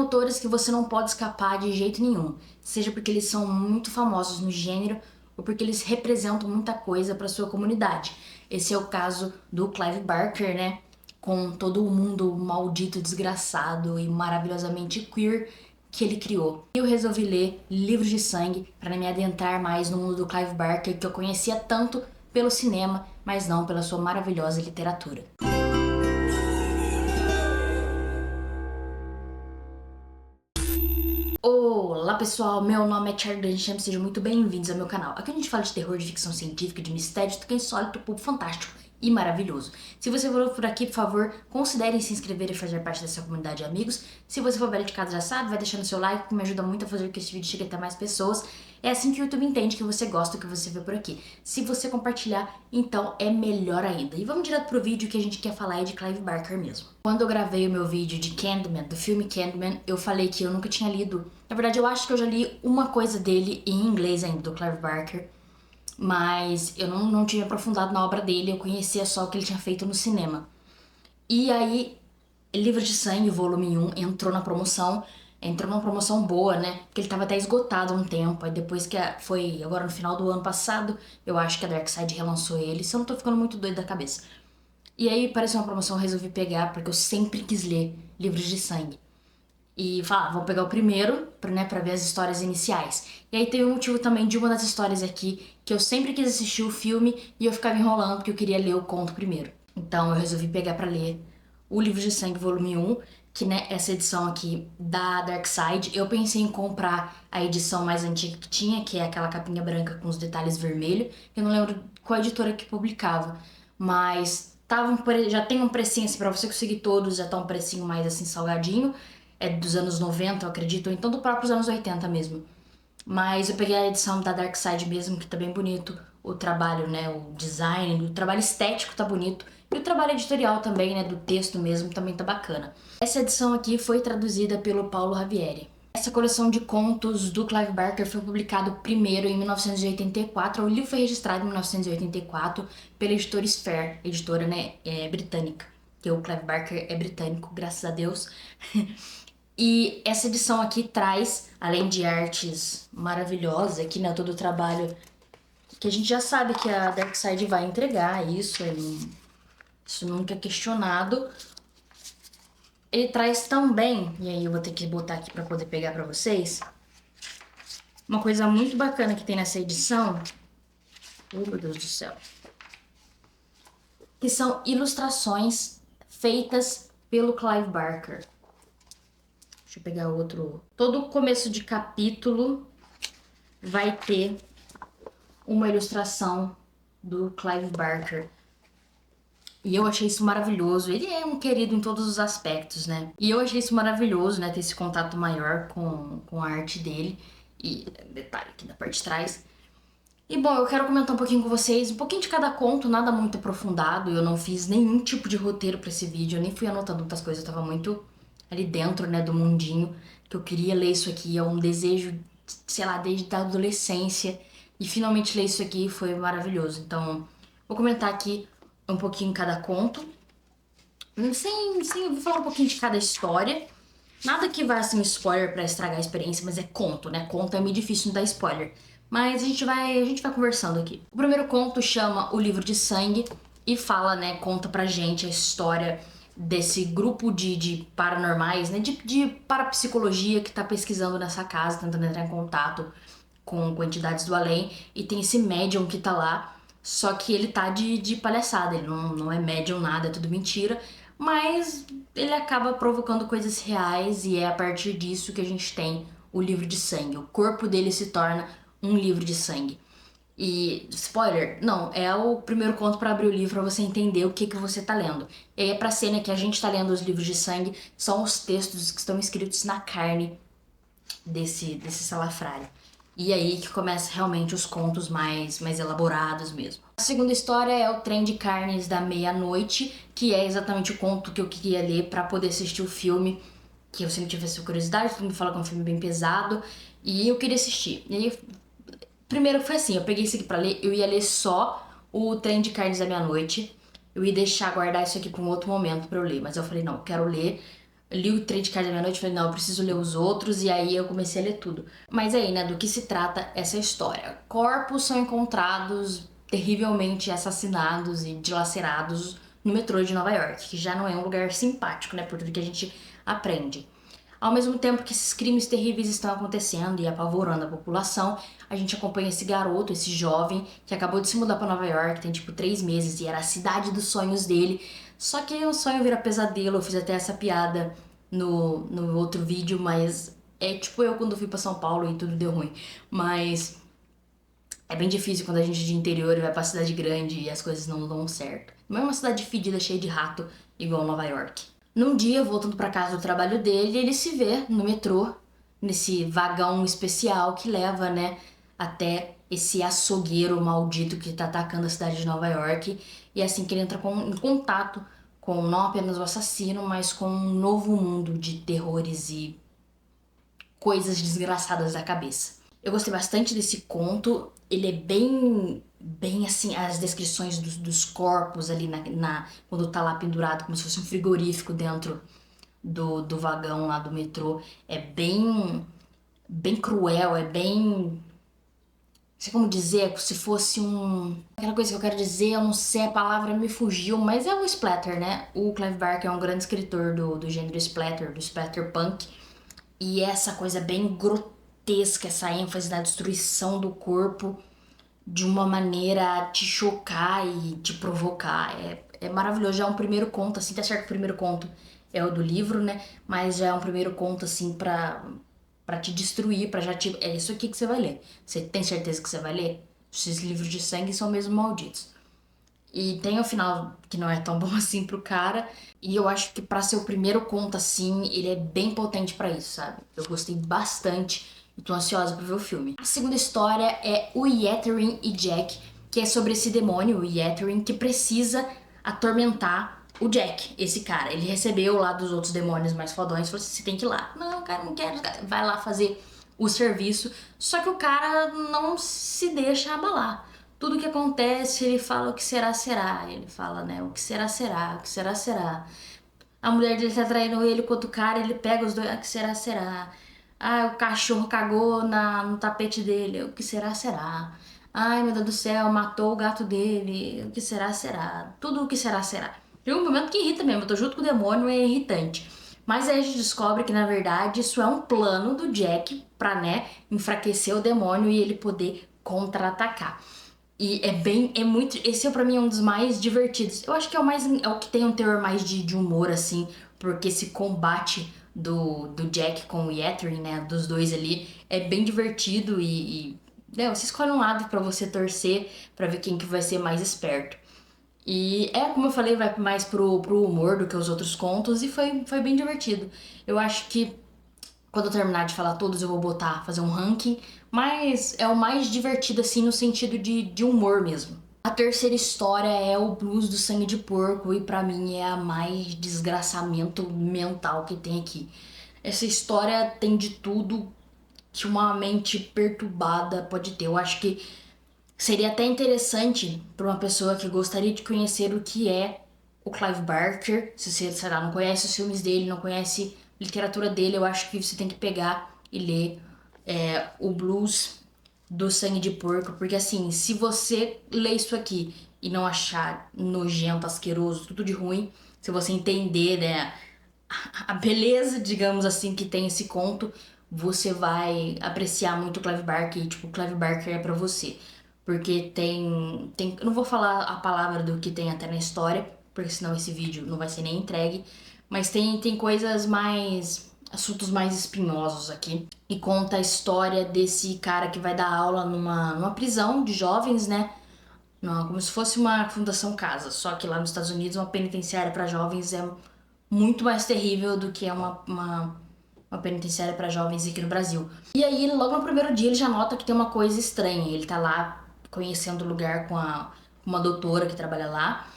autores que você não pode escapar de jeito nenhum, seja porque eles são muito famosos no gênero ou porque eles representam muita coisa para sua comunidade. Esse é o caso do Clive Barker, né? Com todo o mundo maldito, desgraçado e maravilhosamente queer que ele criou. Eu resolvi ler Livros de Sangue para me adentrar mais no mundo do Clive Barker, que eu conhecia tanto pelo cinema, mas não pela sua maravilhosa literatura. Olá pessoal, meu nome é Charlie Dunchamp, sejam muito bem-vindos ao meu canal. Aqui a gente fala de terror, de ficção científica, de mistério, de tudo que é insólito, povo fantástico e maravilhoso. Se você for por aqui, por favor, considere se inscrever e fazer parte dessa comunidade de amigos. Se você for velho de casa já sabe, vai deixando seu like, que me ajuda muito a fazer com que esse vídeo chegue até mais pessoas. É assim que o YouTube entende que você gosta do que você vê por aqui. Se você compartilhar, então é melhor ainda. E vamos direto pro vídeo, que a gente quer falar é de Clive Barker mesmo. Quando eu gravei o meu vídeo de Candyman, do filme Candyman, eu falei que eu nunca tinha lido. Na verdade, eu acho que eu já li uma coisa dele em inglês ainda, do Clive Barker. Mas eu não tinha aprofundado na obra dele, eu conhecia só o que ele tinha feito no cinema. E aí, Livros de Sangue, volume 1, entrou numa promoção boa, né? Porque ele tava até esgotado há um tempo. Aí depois que foi agora no final do ano passado, eu acho que a Darkside relançou ele, se eu não tô ficando muito doido da cabeça. E aí apareceu uma promoção, eu resolvi pegar, porque eu sempre quis ler Livros de Sangue. E falar, vou pegar o primeiro, pra ver as histórias iniciais. E aí teve um motivo também de uma das histórias aqui, que eu sempre quis assistir o filme e eu ficava enrolando porque eu queria ler o conto primeiro. Então eu resolvi pegar pra ler o Livro de Sangue, volume 1, que né, essa edição aqui da Darkside. Eu pensei em comprar a edição mais antiga que tinha, que é aquela capinha branca com os detalhes vermelhos. Eu não lembro qual editora que publicava, mas já tem um precinho assim, pra você conseguir todos, já tá um precinho mais assim salgadinho. É dos anos 90, eu acredito, ou então do próprios anos 80 mesmo. Mas eu peguei a edição da Darkside mesmo, que tá bem bonito. O trabalho, né, o design, o trabalho estético tá bonito. E o trabalho editorial também, né, do texto mesmo, também tá bacana. Essa edição aqui foi traduzida pelo Paulo Ravieri. Essa coleção de contos do Clive Barker foi publicado primeiro em 1984. O livro foi registrado em 1984 pela editora Sphere, editora, né, britânica. Que o Clive Barker é britânico, graças a Deus. E essa edição aqui traz, além de artes maravilhosas, aqui, né, todo o trabalho que a gente já sabe que a Darkside vai entregar, isso nunca é questionado. Ele traz também, e aí eu vou ter que botar aqui pra poder pegar pra vocês, uma coisa muito bacana que tem nessa edição, oh meu Deus do céu, que são ilustrações feitas pelo Clive Barker. Deixa eu pegar outro. Todo começo de capítulo vai ter uma ilustração do Clive Barker. E eu achei isso maravilhoso. Ele é um querido em todos os aspectos, né? E eu achei isso maravilhoso, né? Ter esse contato maior com a arte dele. E detalhe aqui na parte de trás. E bom, eu quero comentar um pouquinho com vocês, um pouquinho de cada conto, nada muito aprofundado. Eu não fiz nenhum tipo de roteiro pra esse vídeo. Eu nem fui anotando muitas coisas, eu tava muito ali dentro, né, do mundinho, que eu queria ler isso aqui, é um desejo, sei lá, desde a adolescência, e finalmente ler isso aqui foi maravilhoso. Então, vou comentar aqui um pouquinho cada conto, vou falar um pouquinho de cada história, nada que vá assim, spoiler pra estragar a experiência, mas é conto, né, conto é meio difícil de dar spoiler, mas a gente vai conversando aqui. O primeiro conto chama O Livro de Sangue, e fala, né, conta pra gente a história desse grupo de paranormais, né, de parapsicologia que tá pesquisando nessa casa, tentando entrar em contato com entidades do além, e tem esse médium que tá lá, só que ele tá de palhaçada, ele não é médium nada, é tudo mentira, mas ele acaba provocando coisas reais e é a partir disso que a gente tem o livro de sangue, o corpo dele se torna um livro de sangue. E, spoiler, não, é o primeiro conto pra abrir o livro pra você entender o que você tá lendo. E aí é pra cena que a gente tá lendo os livros de sangue, são os textos que estão escritos na carne desse salafrário. E aí que começa realmente os contos mais elaborados mesmo. A segunda história é O Trem de Carnes da Meia-Noite, que é exatamente o conto que eu queria ler pra poder assistir o filme, que eu sempre tive essa curiosidade, todo mundo fala que é um filme bem pesado, e eu queria assistir. E aí, primeiro foi assim, eu peguei isso aqui pra ler, eu ia ler só O Trem de Carnes da Meia-Noite, eu ia guardar isso aqui pra um outro momento pra eu ler, mas eu falei, não, eu quero ler Eu li o Trem de Casa da Meia-Noite e falei, não, eu preciso ler os outros, e aí eu comecei a ler tudo. Mas aí, né, do que se trata essa história? Corpos são encontrados terrivelmente assassinados e dilacerados no metrô de Nova York, que já não é um lugar simpático, né, por tudo que a gente aprende. Ao mesmo tempo que esses crimes terríveis estão acontecendo e apavorando a população, a gente acompanha esse garoto, esse jovem, que acabou de se mudar para Nova York, tem tipo 3 meses e era a cidade dos sonhos dele. Só que o sonho vira pesadelo, eu fiz até essa piada no outro vídeo, mas é tipo eu quando fui para São Paulo e tudo deu ruim. Mas é bem difícil quando a gente é de interior e vai pra cidade grande e as coisas não dão certo. Não é uma cidade fedida, cheia de rato, igual Nova York. Num dia, voltando pra casa do trabalho dele, ele se vê no metrô, nesse vagão especial que leva, né, até esse açougueiro maldito que tá atacando a cidade de Nova York. E é assim que ele entra em contato com não apenas o assassino, mas com um novo mundo de terrores e coisas desgraçadas da cabeça. Eu gostei bastante desse conto. Ele é bem assim, as descrições dos corpos ali quando tá lá pendurado, como se fosse um frigorífico dentro do vagão lá do metrô. É bem cruel, é bem. Não sei como dizer, se fosse um. Aquela coisa que eu quero dizer, eu não sei, a palavra me fugiu, mas é o splatter, né? O Clive Barker é um grande escritor do gênero splatter, do splatter punk. E essa coisa bem grotesca, essa ênfase na destruição do corpo de uma maneira a te chocar e te provocar. É maravilhoso. Já é um primeiro conto, assim, tá certo que o primeiro conto é o do livro, né? Mas já é um primeiro conto, assim, pra te destruir, pra já te... É isso aqui que você vai ler. Você tem certeza que você vai ler? Esses livros de sangue são mesmo malditos. E tem o final que não é tão bom assim pro cara. E eu acho que pra ser o primeiro conto assim, ele é bem potente pra isso, sabe? Eu gostei bastante e tô ansiosa pra ver o filme. A segunda história é o Yetherin e Jack, que é sobre esse demônio, o Yetherin, que precisa atormentar o Jack, esse cara. Ele recebeu lá dos outros demônios mais fodões, falou assim, você tem que ir lá. Não, cara, não quero. Vai lá fazer o serviço. Só que o cara não se deixa abalar. Tudo que acontece, ele fala o que será, será. Ele fala, né, o que será, será, o que será, será. A mulher dele tá traindo ele com outro cara, ele pega os dois, o que será, será. Ah, o cachorro cagou no tapete dele, o que será, será. Ai, meu Deus do céu, matou o gato dele, o que será, será. Tudo o que será, será. Tem um momento que irrita mesmo, eu tô junto com o demônio, é irritante. Mas aí a gente descobre que, na verdade, isso é um plano do Jack pra, né, enfraquecer o demônio e ele poder contra-atacar. E é muito, esse é pra mim um dos mais divertidos. Eu acho que é o que tem um teor mais de humor, assim, porque esse combate do Jack com o Yetherin, né, dos dois ali, é bem divertido né, você escolhe um lado pra você torcer, pra ver quem que vai ser mais esperto. E é, como eu falei, vai mais pro humor do que os outros contos e foi bem divertido. Eu acho que quando eu terminar de falar todos, eu vou fazer um ranking, mas é o mais divertido, assim, no sentido de humor mesmo. A terceira história é o Blues do Sangue de Porco e pra mim é a mais desgraçamento mental que tem aqui. Essa história tem de tudo que uma mente perturbada pode ter. Eu acho que seria até interessante para uma pessoa que gostaria de conhecer o que é o Clive Barker. Se você, sei lá, não conhece os filmes dele, não conhece a literatura dele, eu acho que você tem que pegar e ler o Blues do Sangue de Porco, porque assim, se você ler isso aqui e não achar nojento, asqueroso, tudo de ruim, se você entender, né, a beleza, digamos assim, que tem esse conto, você vai apreciar muito o Clive Barker e, tipo, o Clive Barker é pra você. Porque eu não vou falar a palavra do que tem até na história, porque senão esse vídeo não vai ser nem entregue, mas tem coisas mais, assuntos mais espinhosos aqui. E conta a história desse cara que vai dar aula numa prisão de jovens, né? Não, como se fosse uma fundação casa, só que lá nos Estados Unidos uma penitenciária para jovens é muito mais terrível do que é uma penitenciária para jovens aqui no Brasil. E aí, logo no primeiro dia, ele já nota que tem uma coisa estranha. Ele tá lá conhecendo o lugar com uma doutora que trabalha lá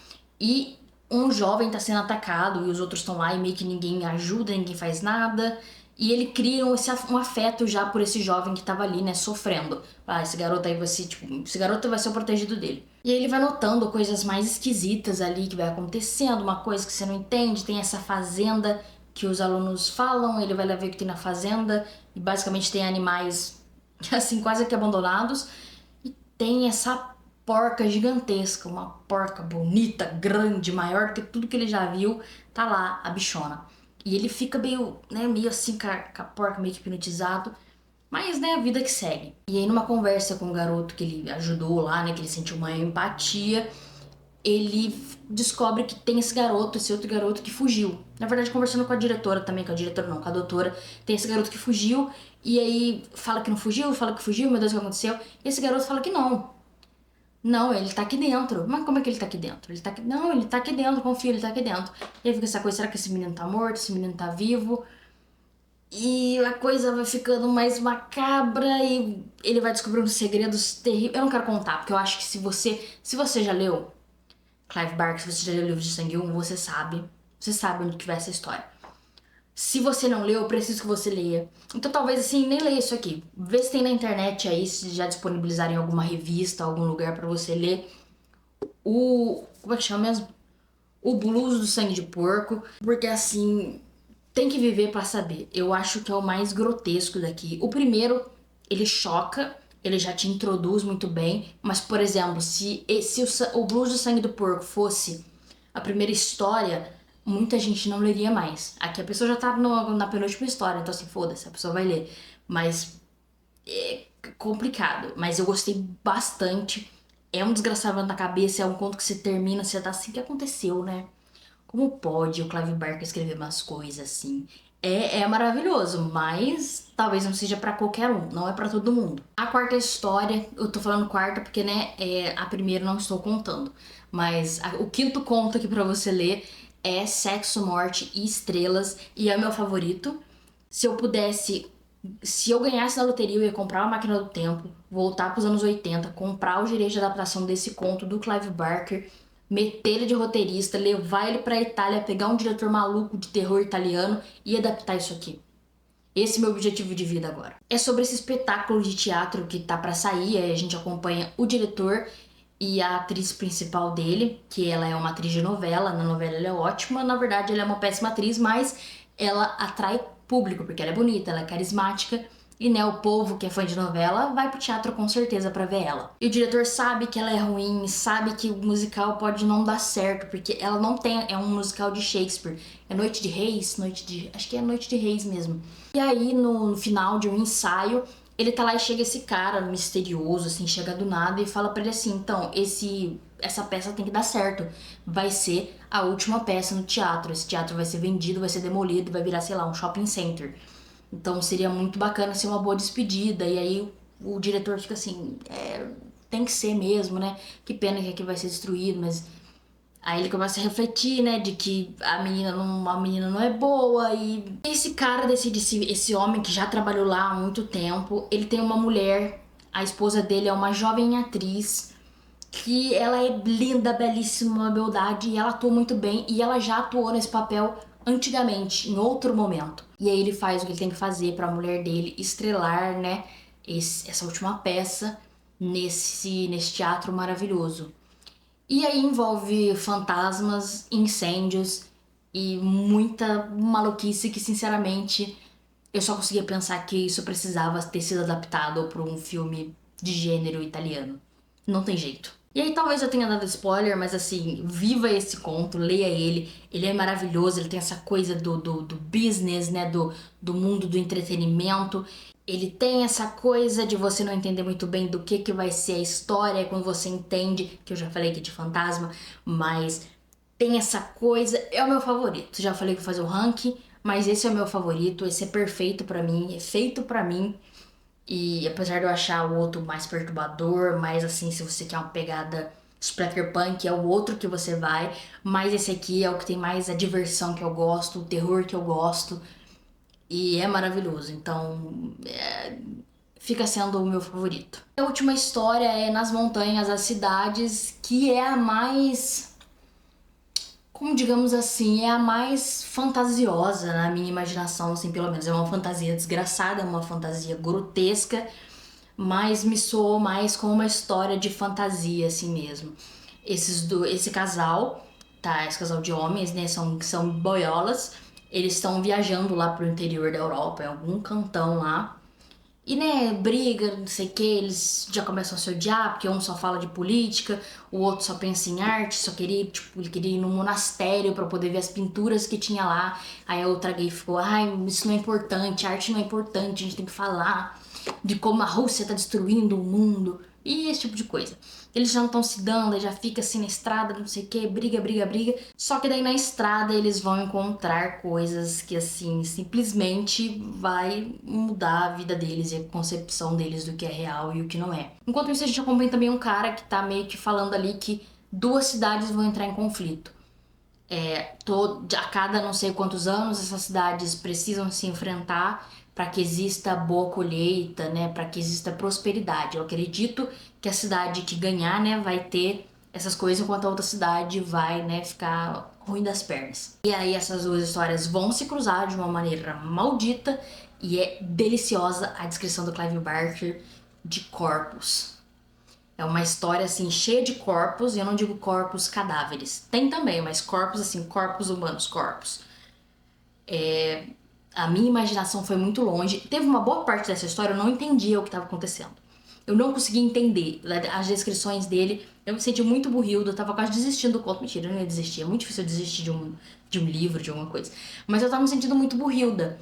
e um jovem tá sendo atacado e os outros estão lá e meio que ninguém ajuda, ninguém faz nada. E ele cria um afeto já por esse jovem que tava ali, né, sofrendo. Ah, esse garoto aí vai ser, tipo, esse garoto vai ser o protegido dele. E aí ele vai notando coisas mais esquisitas ali que vai acontecendo, uma coisa que você não entende. Tem essa fazenda que os alunos falam, ele vai lá ver o que tem na fazenda, e basicamente tem animais, assim, quase que abandonados, e tem essa porca gigantesca, uma porca bonita, grande, maior do que tudo que ele já viu, tá lá, a bichona. E ele fica meio, né, meio assim com a porca meio que hipnotizado, mas, né, a vida que segue. E aí numa conversa com o garoto que ele ajudou lá, né, que ele sentiu uma empatia, ele descobre que tem esse outro garoto que fugiu. Na verdade, conversando com a diretora também, com a diretora não, com a doutora, tem esse garoto que fugiu, e aí fala que não fugiu, fala que fugiu, meu Deus, o que aconteceu? E esse garoto fala que não. Não, ele tá aqui dentro. Mas como é que ele tá aqui dentro? Ele tá aqui... Não, ele tá aqui dentro, confia, ele tá aqui dentro. E aí fica essa coisa, será que esse menino tá morto? Esse menino tá vivo? E a coisa vai ficando mais macabra e ele vai descobrindo segredos terríveis. Eu não quero contar, porque eu acho que se você já leu Clive Barker, se você já leu o livro de Sangue 1, você sabe onde que vai essa história. Se você não leu, eu preciso que você leia. Então talvez assim, nem leia isso aqui. Vê se tem na internet aí, se já disponibilizarem em alguma revista, algum lugar pra você ler. Como é que chama mesmo? O Blues do Sangue de Porco. Porque assim, tem que viver pra saber. Eu acho que é o mais grotesco daqui. O primeiro, ele choca, ele já te introduz muito bem. Mas, por exemplo, se o Blues do Sangue do Porco fosse a primeira história, muita gente não leria mais. Aqui a pessoa já tá na penúltima história, então assim, foda-se, a pessoa vai ler. Mas é complicado. Mas eu gostei bastante. É um desgraçado na cabeça, é um conto que você termina, você tá assim, o que aconteceu, né? Como pode o Clive Barker escrever umas coisas assim? É maravilhoso, mas talvez não seja pra qualquer um, não é pra todo mundo. A quarta história, eu tô falando quarta porque, né, a primeira não estou contando. Mas o quinto conto aqui pra você ler é Sexo, Morte e Estrelas, e é meu favorito. Se eu pudesse, se eu ganhasse na loteria, eu ia comprar uma máquina do tempo, voltar pros anos 80, comprar o direito de adaptação desse conto do Clive Barker, meter ele de roteirista, levar ele pra Itália, pegar um diretor maluco de terror italiano e adaptar isso aqui. Esse é o meu objetivo de vida agora. É sobre esse espetáculo de teatro que tá pra sair, aí a gente acompanha o diretor e a atriz principal dele, que ela é uma atriz de novela, na novela ela é ótima, na verdade ela é uma péssima atriz, mas ela atrai público, porque ela é bonita, ela é carismática, e né, o povo que é fã de novela vai pro teatro com certeza pra ver ela. E o diretor sabe que ela é ruim, sabe que o musical pode não dar certo, porque ela não tem, é um musical de Shakespeare. É Noite de Reis, acho que é Noite de Reis mesmo. E aí no final de um ensaio, ele tá lá e chega esse cara misterioso, assim, chega do nada e fala pra ele assim, então, essa peça tem que dar certo. Vai ser a última peça no teatro. Esse teatro vai ser vendido, vai ser demolido, vai virar, sei lá, um shopping center. Então seria muito bacana ser uma boa despedida. E aí o diretor fica assim, tem que ser mesmo, né? Que pena que aqui vai ser destruído, mas aí ele começa a refletir, né, de que a menina não é boa. E esse cara decide, esse homem que já trabalhou lá há muito tempo, ele tem uma mulher, a esposa dele é uma jovem atriz, que ela é linda, belíssima, uma beldade, e ela atua muito bem, e ela já atuou nesse papel antigamente, em outro momento. E aí ele faz o que ele tem que fazer pra mulher dele estrelar, né, essa última peça nesse teatro maravilhoso. E aí envolve fantasmas, incêndios e muita maluquice que, sinceramente, eu só conseguia pensar que isso precisava ter sido adaptado para um filme de gênero italiano. Não tem jeito. E aí talvez eu tenha dado spoiler, mas assim, viva esse conto, leia ele. Ele é maravilhoso, ele tem essa coisa do business, né, do mundo do entretenimento. Ele tem essa coisa de você não entender muito bem do que vai ser a história quando você entende, que eu já falei que é de fantasma, mas tem essa coisa, é o meu favorito. Já falei que vou fazer o ranking, mas esse é o meu favorito, esse é perfeito pra mim, é feito pra mim. E apesar de eu achar o outro mais perturbador, mais assim, se você quer uma pegada Splatterpunk, é o outro que você vai, mas esse aqui é o que tem mais a diversão que eu gosto, o terror que eu gosto. E é maravilhoso, então fica sendo o meu favorito. A última história é Nas Montanhas, as Cidades, que é a mais, como digamos assim, é a mais fantasiosa na minha imaginação, assim, pelo menos. É uma fantasia desgraçada, é uma fantasia grotesca, mas me soou mais como uma história de fantasia, assim mesmo. Esse casal, tá? Esse casal de homens, né, são boiolas, Eles estão viajando lá pro interior da Europa, em algum cantão lá. E, né, briga, não sei o que, eles já começam a se odiar, porque um só fala de política, o outro só pensa em arte, só queria, tipo, ele queria ir no monastério pra poder ver as pinturas que tinha lá. Aí a outra gay ficou, ai, isso não é importante, arte não é importante, a gente tem que falar de como a Rússia tá destruindo o mundo, e esse tipo de coisa. Eles já não estão se dando, aí já fica assim na estrada, não sei o que, briga, briga, briga. Só que daí na estrada eles vão encontrar coisas que assim, simplesmente vai mudar a vida deles e a concepção deles do que é real e o que não é. Enquanto isso a gente acompanha também um cara que tá meio que falando ali que duas cidades vão entrar em conflito. A cada não sei quantos anos essas cidades precisam se enfrentar para que exista boa colheita, né, para que exista prosperidade. Eu acredito que a cidade que ganhar, né, vai ter essas coisas, enquanto a outra cidade vai, né, ficar ruim das pernas. E aí essas duas histórias vão se cruzar de uma maneira maldita e é deliciosa a descrição do Clive Barker de corpos. É uma história assim cheia de corpos, e eu não digo corpos cadáveres. Tem também, mas corpos assim, corpos humanos, corpos. A minha imaginação foi muito longe. Teve uma boa parte dessa história, eu não entendia o que estava acontecendo. Eu não conseguia entender as descrições dele. Eu me senti muito burrilda, eu tava quase desistindo do conto. Mentira, eu não ia desistir. É muito difícil eu desistir de um livro, de alguma coisa. Mas eu tava me sentindo muito burrilda.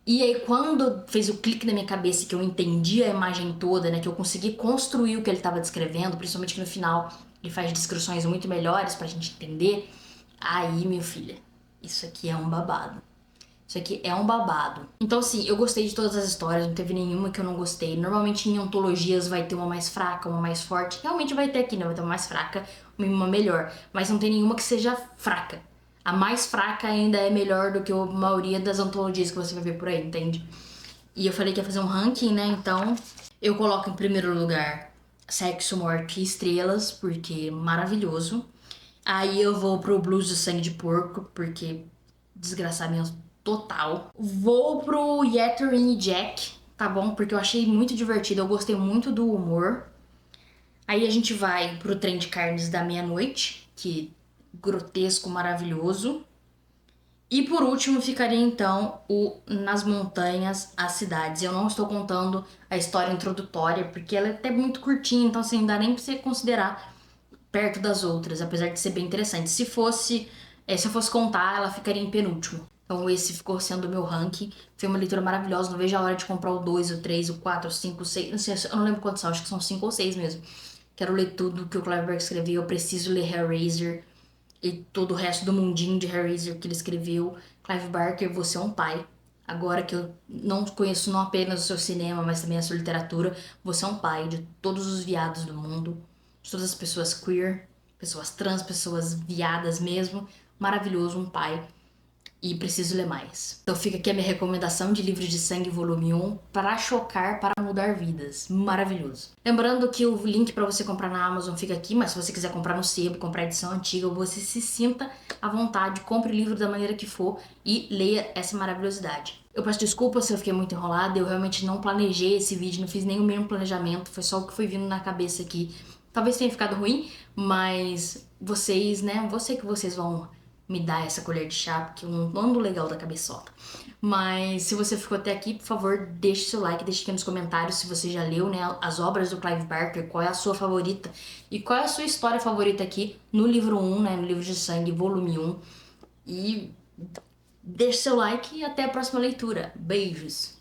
E aí, quando fez o clique na minha cabeça que eu entendi a imagem toda, né, que eu consegui construir o que ele estava descrevendo, principalmente que no final ele faz descrições muito melhores pra gente entender, aí, minha filha, isso aqui é um babado. Isso aqui é um babado. Então, assim, eu gostei de todas as histórias, não teve nenhuma que eu não gostei. Normalmente em antologias vai ter uma mais fraca, uma mais forte. Realmente vai ter aqui, né? Vai ter uma mais fraca, uma melhor. Mas não tem nenhuma que seja fraca. A mais fraca ainda é melhor do que a maioria das antologias que você vai ver por aí, entende? E eu falei que ia fazer um ranking, né? Então, eu coloco em primeiro lugar Sexo, Morte e Estrelas, porque maravilhoso. Aí eu vou pro Blues de Sangue de Porco, porque desgraçamento total. Vou pro Yettering e Jack, tá bom? Porque eu achei muito divertido, eu gostei muito do humor. Aí a gente vai pro Trem de Carnes da Meia-Noite, que grotesco, maravilhoso. E por último ficaria então o Nas Montanhas, as Cidades. Eu não estou contando a história introdutória, porque ela é até muito curtinha, então assim, não dá nem pra você considerar perto das outras, apesar de ser bem interessante. Se eu fosse contar, ela ficaria em penúltimo. Então esse ficou sendo o meu ranking. Foi uma leitura maravilhosa, não vejo a hora de comprar o 2, o 3, o 4, o 5, o 6, não sei, eu não lembro quantos são, acho que são 5 ou 6 mesmo. Quero ler tudo que o Clive Barker escreveu, eu preciso ler Hellraiser e todo o resto do mundinho de Hellraiser que ele escreveu. Clive Barker, você é um pai. Agora que eu não conheço não apenas o seu cinema, mas também a sua literatura, você é um pai de todos os viados do mundo, de todas as pessoas queer, pessoas trans, pessoas viadas mesmo. Maravilhoso, um pai. E preciso ler mais. Então fica aqui a minha recomendação de Livros de Sangue volume 1, para chocar, para mudar vidas. Maravilhoso. Lembrando que o link para você comprar na Amazon fica aqui, mas se você quiser comprar no sebo, comprar a edição antiga, você se sinta à vontade, compre o livro da maneira que for e leia essa maravilhosidade. Eu peço desculpas se eu fiquei muito enrolada, eu realmente não planejei esse vídeo, não fiz nenhum mesmo planejamento, foi só o que foi vindo na cabeça aqui. Talvez tenha ficado ruim, mas vocês, né, eu sei que vocês vão me dar essa colher de chá, porque eu não ando legal da cabeçota. Mas se você ficou até aqui, por favor, deixe seu like, deixe aqui nos comentários se você já leu, né, as obras do Clive Barker, qual é a sua favorita e qual é a sua história favorita aqui no livro 1, né, no Livro de Sangue, volume 1. E deixe seu like e até a próxima leitura. Beijos!